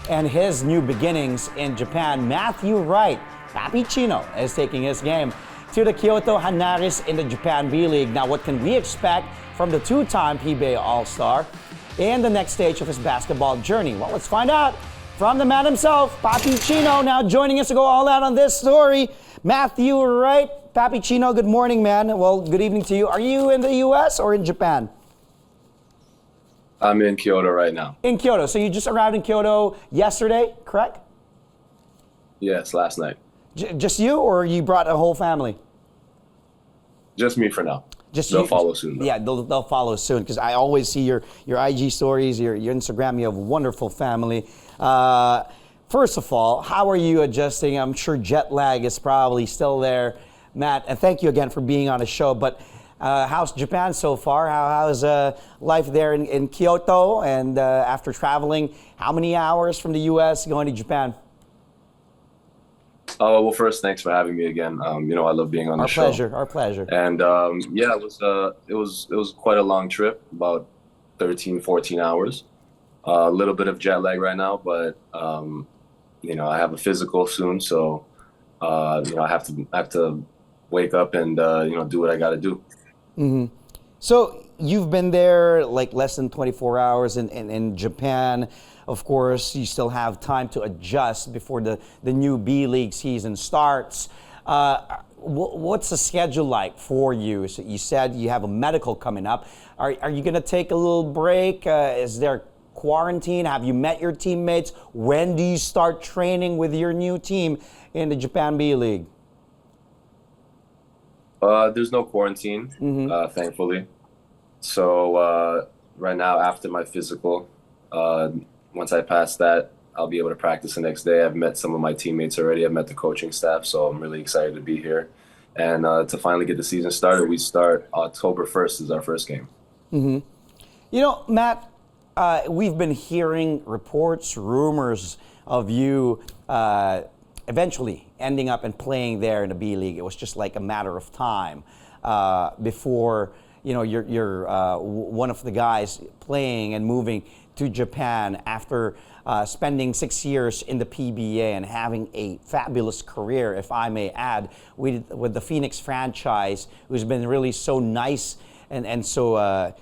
and his new beginnings in Japan. Matthew Wright, Papi Chino, is taking his game to the Kyoto Hannaryz in the Japan B-League. Now, what can we expect from the two-time PBA All Star in the next stage of his basketball journey? Well, let's find out from the man himself, Papi Chino, now joining us to go all out on this story. Matthew Wright. Papi Chino, good morning, man. Well, good evening to you. Are you in the U.S. or in Japan? I'm in Kyoto right now. In Kyoto. So you just arrived in Kyoto yesterday, correct? Yes, last night. Just you, or you brought a whole family? Just me for now. They'll follow soon, though. Yeah, they'll follow soon, because I always see your IG stories, your Instagram. You have a wonderful family. First of all, how are you adjusting? I'm sure jet lag is probably still there, Matt. And thank you again for being on the show. But how's Japan so far? How's life there in Kyoto? And after traveling, how many hours from the U.S. going to Japan? Well, first, thanks for having me again. I love being on the show. Our pleasure. And yeah, it was quite a long trip, about 13, 14 hours. A little bit of jet lag right now, but I have a physical soon, so I have to wake up and do what I got to do. Mm-hmm. So you've been there like less than 24 hours in Japan. Of course, you still have time to adjust before the new B-League season starts. What's the schedule like for you? So you said you have a medical coming up. Are you going to take a little break? Is there quarantine? Have you met your teammates? When do you start training with your new team in the Japan B-League? There's no quarantine, thankfully. So right now, after my physical, once I pass that, I'll be able to practice the next day. I've met some of my teammates already. I've met the coaching staff, so I'm really excited to be here. And to finally get the season started, we start October 1st is our first game. Mm-hmm. Matt, we've been hearing reports, rumors of you eventually ending up and playing there in the B-League. It was just like a matter of time before you're one of the guys playing and moving to Japan after spending 6 years in the PBA and having a fabulous career, if I may add, with the Phoenix franchise, who's been really so nice and so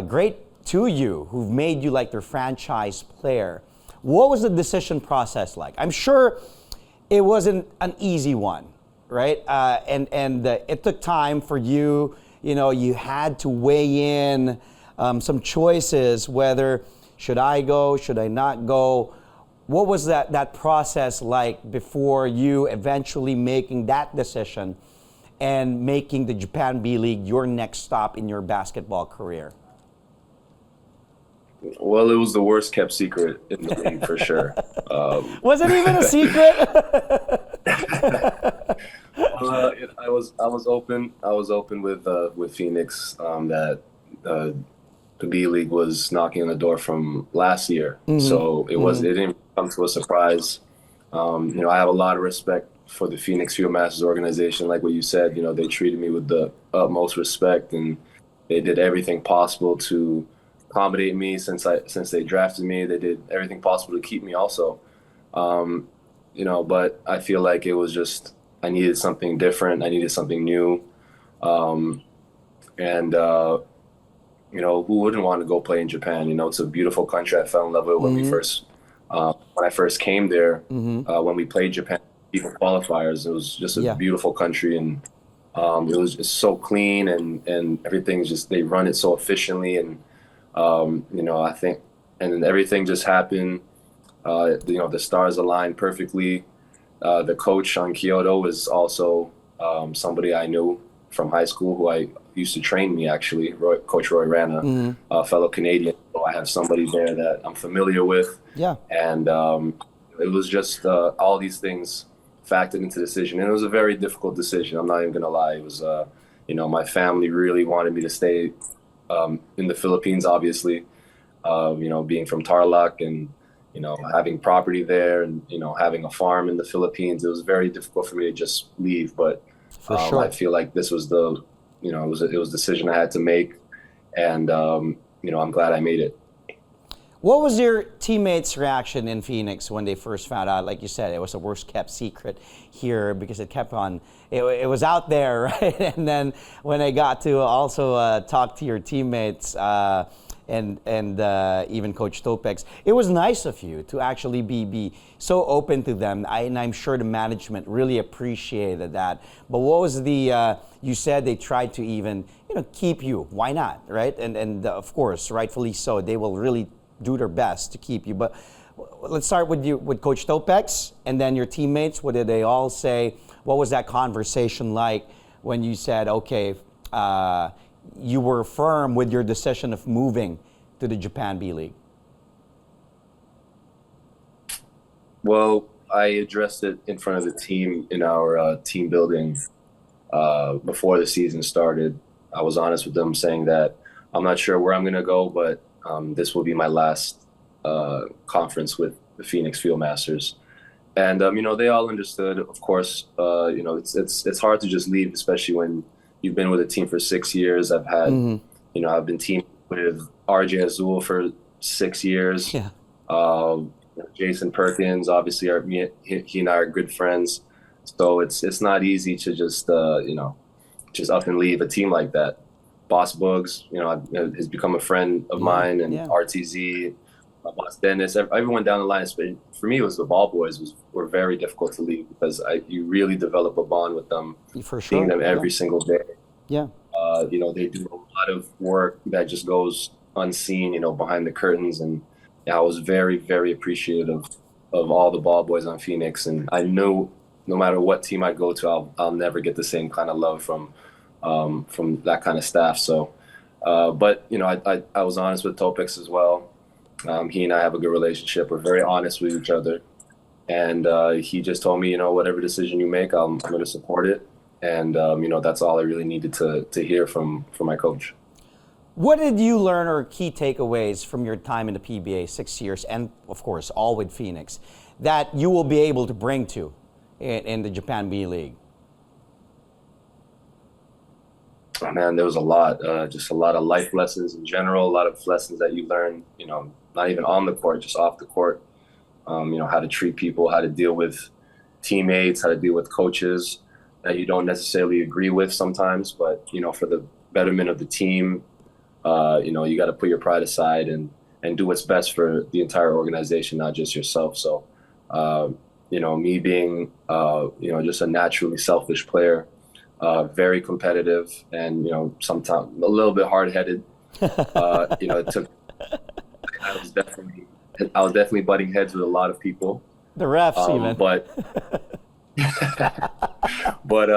great to you, who've made you like their franchise player. What was the decision process like? I'm sure it wasn't an easy one, right? And it took time for you. You had to weigh in some choices, whether should I go, should I not go. What was that process like before you eventually making that decision and making the Japan B-League your next stop in your basketball career? Well, it was the worst kept secret in the league for sure. Was it even a secret? I was open with Phoenix that the B League was knocking on the door from last year, so it didn't come to a surprise. I have a lot of respect for the Phoenix Field Masters organization. Like what you said, they treated me with the utmost respect, and they did everything possible to accommodate me since they drafted me. They did everything possible to keep me also. But I feel like it was just I needed something different. I needed something new. Who wouldn't want to go play in Japan? It's a beautiful country. I fell in love with it when I first came there. When we played Japan even qualifiers, it was just a beautiful country, and it was just so clean and everything's just they run it so efficiently, and I think and everything just happened. The stars aligned perfectly. The coach on Kyoto is also somebody I knew from high school who I used to train me, actually, Coach Roy Rana, a fellow Canadian. So I have somebody there that I'm familiar with. Yeah. And it was just all these things factored into the decision. And it was a very difficult decision. I'm not even going to lie. It was, my family really wanted me to stay in the Philippines, obviously, being from Tarlac and, having property there and, having a farm in the Philippines. It was very difficult for me to just leave. But for sure. I feel like this was it was a decision I had to make. And, I'm glad I made it. What was your teammates' reaction in Phoenix when they first found out? Like you said, it was a worst kept secret here because it kept on, it was out there, right? And then when I got to also talk to your teammates and even Coach Topex, it was nice of you to actually be so open to them. And I'm sure the management really appreciated that. But what was the, you said they tried to even, keep you. Why not, right? And of course, rightfully so, they will really do their best to keep you. But let's start with you, with Coach Topex, and then your teammates. What did they all say? What was that conversation like when you said, okay, you were firm with your decision of moving to the Japan B League? Well, I addressed it in front of the team in our team building before the season started. I was honest with them, saying that I'm not sure where I'm going to go, but this will be my last conference with the Phoenix Fieldmasters. And, they all understood. Of course, it's hard to just leave, especially when you've been with a team for 6 years. I've had, I've been teamed with RJ Azul for 6 years. Yeah. Jason Perkins, obviously, he and I are good friends. So it's not easy to just, just up and leave a team like that. Boss Bugs, has become a friend of mine, and RTZ, my boss Dennis, everyone down the line. For me, it was the ball boys were very difficult to leave because you really develop a bond with them. For sure. Seeing them every single day. Yeah. They do a lot of work that just goes unseen, behind the curtains. And I was very, very appreciative of all the ball boys on Phoenix. And I knew no matter what team I go to, I'll never get the same kind of love from that kind of staff. So, but I was honest with Topex as well. He and I have a good relationship. We're very honest with each other, and he just told me, whatever decision you make, I'm going to support it. And that's all I really needed to hear from my coach. What did you learn, or key takeaways from your time in the PBA, 6 years, and of course all with Phoenix, that you will be able to bring to in the Japan B League? Oh, man, there was a lot, just a lot of life lessons in general, a lot of lessons that you learn, not even on the court, just off the court, how to treat people, how to deal with teammates, how to deal with coaches that you don't necessarily agree with sometimes, but, for the betterment of the team, you got to put your pride aside and do what's best for the entire organization, not just yourself. So, me being, just a naturally selfish player, very competitive and, sometimes a little bit hard-headed. It took, I was definitely butting heads with a lot of people. The refs even. But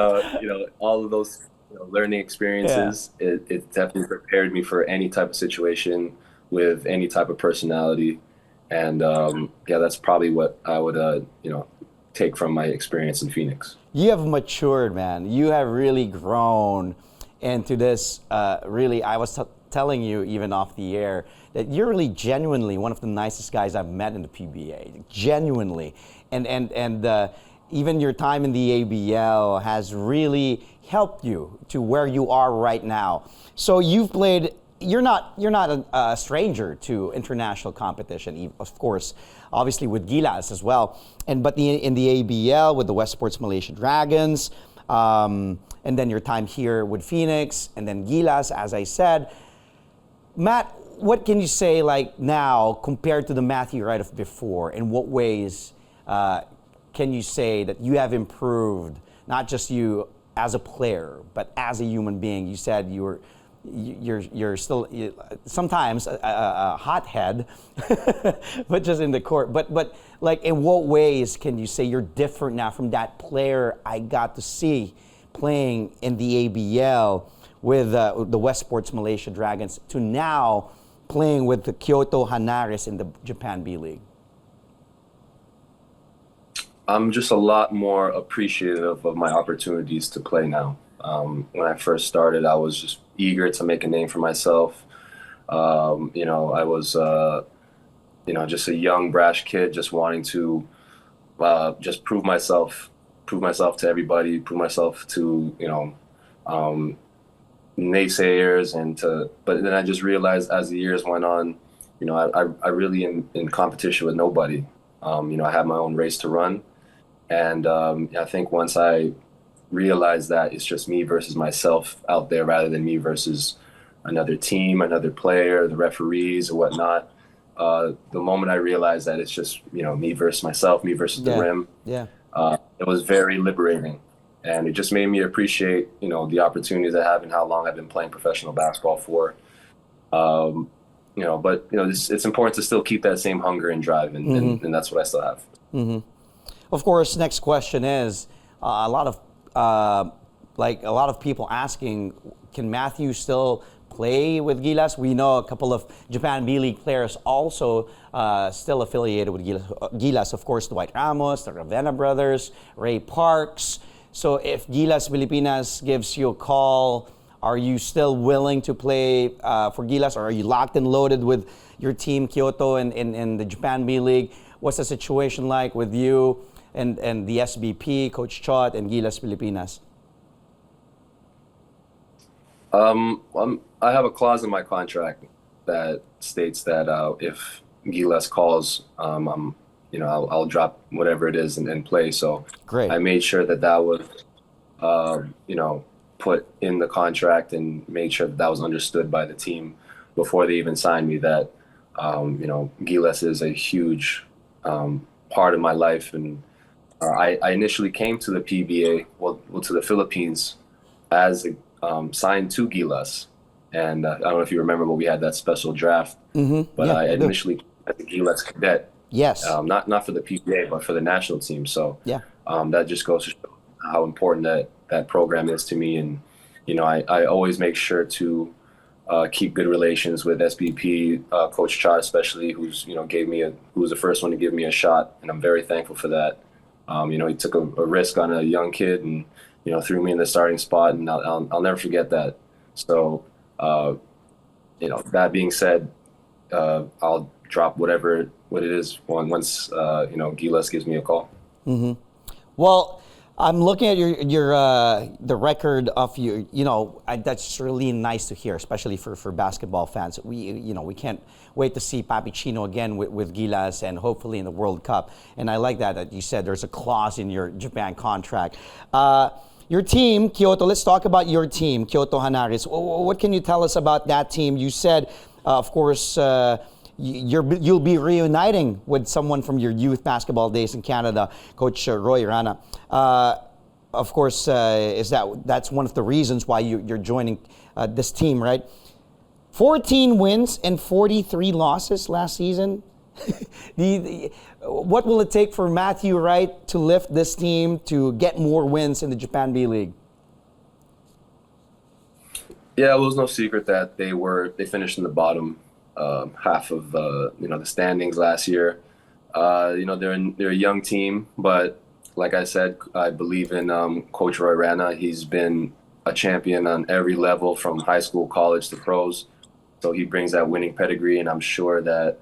all of those learning experiences, it definitely prepared me for any type of situation with any type of personality. And that's probably what I would, take from my experience in Phoenix. You have matured, man. You have really grown into this. Really, I was telling you even off the air that you're really genuinely one of the nicest guys I've met in the PBA. Genuinely, and even your time in the ABL has really helped you to where you are right now. So you've played. You're not a stranger to international competition, of course, obviously with Gilas as well, but in the ABL with the West Sports Malaysia Dragons, and then your time here with Phoenix, and then Gilas, as I said. Matt, what can you say now compared to the Matthew Wright of before? In what ways can you say that you have improved, not just you as a player, but as a human being? You said you're still sometimes a hothead, but just in the court. But in what ways can you say you're different now from that player I got to see playing in the ABL with the West Sports Malaysia Dragons to now playing with the Kyoto Hannaryz in the Japan B League? I'm just a lot more appreciative of my opportunities to play now. When I first started, I was just eager to make a name for myself. I was, just a young, brash kid, just wanting to just prove myself to everybody, prove myself to, naysayers but then I just realized as the years went on, I really in competition with nobody. I have my own race to run, and I think once I realized that it's just me versus myself out there rather than me versus another team, another player, the referees or whatnot. The moment I realized that it's just, me versus myself, me versus the rim, Yeah. it was very liberating. And it just made me appreciate, the opportunities I have and how long I've been playing professional basketball for. But, it's important to still keep that same hunger and drive, and that's what I still have. Of course, next question is a lot of people asking, can Matthew still play with Gilas? We know a couple of Japan B-League players also still affiliated with Gilas. Of course, Dwight Ramos, the Ravenna brothers, Ray Parks. So if Gilas Pilipinas gives you a call, are you still willing to play for Gilas, or are you locked and loaded with your team, Kyoto, in the Japan B-League? What's the situation like with you and the SBP, Coach Chot, and Gilas Pilipinas? I have a clause in my contract that states that if Gilas calls, I'll drop whatever it is and play. So Great. I made sure that was, put in the contract, and made sure that was understood by the team before they even signed me, that, Gilas is a huge part of my life. And I initially came to the PBA, to the Philippines, as signed to Gilas. And I don't know if you remember, but we had that special draft. But Yeah, I I do. initially came as a Gilas cadet. Yes. Not for the PBA, but for the national team. So Yeah. that just goes to show how important that program is to me. And, I always make sure to keep good relations with SBP, Coach Chad especially, who was the first one to give me a shot. And I'm very thankful for that. He took a risk on a young kid and, threw me in the starting spot, and I'll never forget that. So, that being said, I'll drop what it is once Gilas gives me a call. Well, I'm looking at your the record of you. That's really nice to hear, especially for basketball fans. We can't wait to see Papi Chino again with Gilas, and hopefully in the World Cup. And I like that you said there's a clause in your Japan contract. Your team, Kyoto. Let's talk about your team, Kyoto Hannaryz. What can you tell us about that team? You said, of course, you'll be reuniting with someone from your youth basketball days in Canada, Coach Roy Rana. Of course, that's one of the reasons why you're joining this team, right? 14 wins and 43 losses last season. What will it take for Matthew Wright to lift this team to get more wins in the Japan B-League? Yeah, it was no secret that they finished in the bottom half of the standings last year. They're a young team, but like I said, I believe in Coach Roy Rana. He's been a champion on every level, from high school, college to pros. So he brings that winning pedigree, and I'm sure that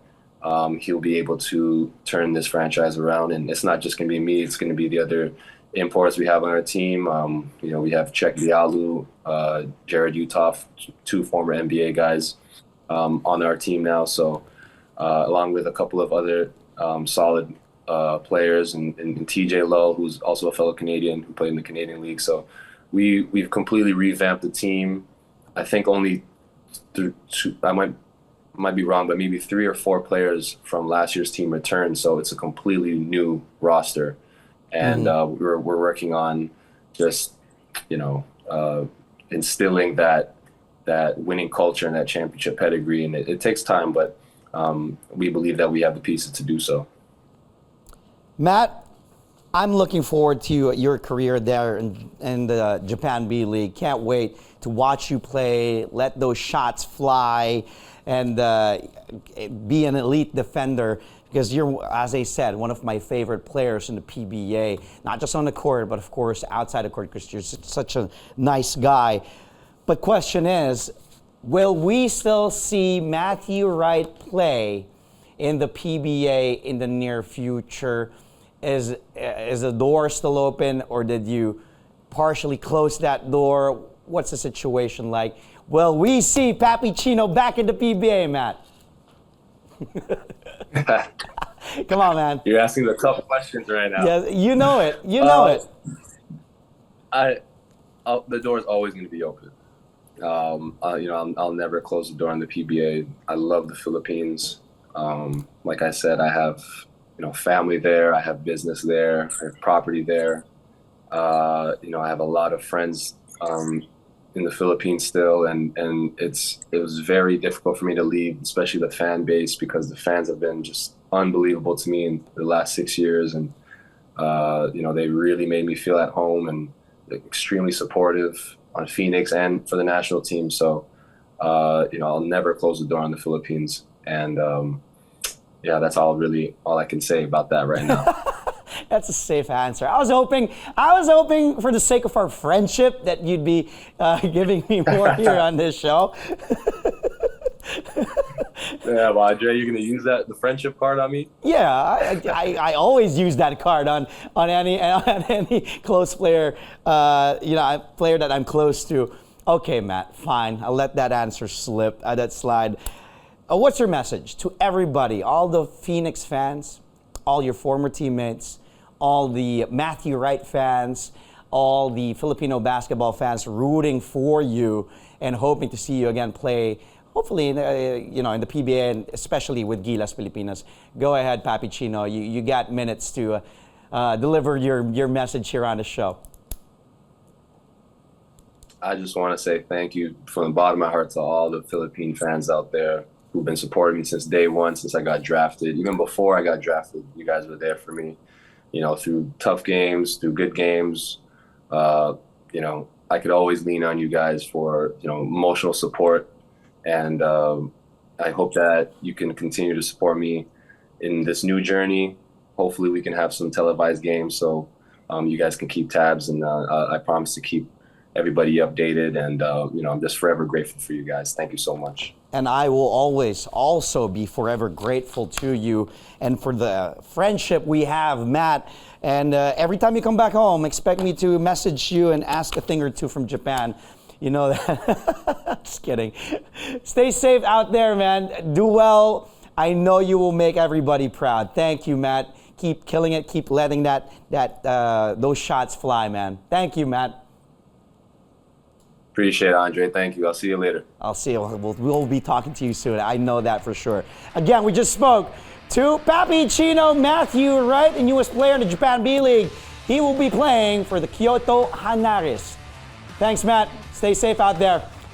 he'll be able to turn this franchise around. And it's not just going to be me; it's going to be the other imports we have on our team. We have Czech Diallo, Jared Utoff, two former NBA guys on our team now. So along with a couple of other solid players, and TJ Lowe, who's also a fellow Canadian who played in the Canadian League. So we've completely revamped the team. I think only I might be wrong, but maybe 3 or 4 players from last year's team returned. So it's a completely new roster. And we're working on just instilling that winning culture and that championship pedigree, and it takes time, but we believe that we have the pieces to do so. Matt, I'm looking forward to your career there in the Japan B-League. Can't wait to watch you play, let those shots fly, and be an elite defender, because you're, as I said, one of my favorite players in the PBA, not just on the court, but of course outside the court, because you're such a nice guy. But question is, will we still see Matthew Wright play in the PBA in the near future? Is the door still open, or did you partially close that door? What's the situation like? Will we see Papi Chino back in the PBA, Matt? Come on, man. You're asking the tough questions right now. Yeah, you know it. You know it. The door is always going to be open. I'll never close the door on the PBA. I love the Philippines. Like I said, I have, family there. I have business there. I have property there. I have a lot of friends in the Philippines still, and it was very difficult for me to leave, especially the fan base, because the fans have been just unbelievable to me in the last 6 years, and they really made me feel at home and extremely supportive on Phoenix and for the national team. So I'll never close the door on the Philippines, and that's all I can say about that right now. That's a safe answer. I was hoping for the sake of our friendship that you'd be giving me more here on this show. Yeah, well, Andre, you're gonna use the friendship card on me? Yeah, I always use that card on any close player, player that I'm close to. Okay, Matt, fine. I'll let that answer slip. That slide. What's your message to everybody, all the Phoenix fans, all your former teammates, all the Matthew Wright fans, all the Filipino basketball fans rooting for you and hoping to see you again play, hopefully in the PBA and especially with Gilas Pilipinas? Go ahead, Papi Chino. You got minutes to deliver your message here on the show. I just want to say thank you from the bottom of my heart to all the Philippine fans out there who've been supporting me since day one, since I got drafted. Even before I got drafted, you guys were there for me, through tough games, through good games. I could always lean on you guys for, emotional support. And I hope that you can continue to support me in this new journey. Hopefully we can have some televised games so you guys can keep tabs. And I promise to keep everybody updated. And, I'm just forever grateful for you guys. Thank you so much. And I will always also be forever grateful to you and for the friendship we have, Matt. And every time you come back home, expect me to message you and ask a thing or two from Japan. You know that. Just kidding. Stay safe out there, man. Do well. I know you will make everybody proud. Thank you, Matt. Keep killing it. Keep letting those shots fly, man. Thank you, Matt. Appreciate it, Andre. Thank you. I'll see you later. I'll see you. We'll be talking to you soon. I know that for sure. Again, we just spoke to Papi Chino Matthew Wright, a newest player in the Japan B-League. He will be playing for the Kyoto Hannaryz. Thanks, Matt. Stay safe out there.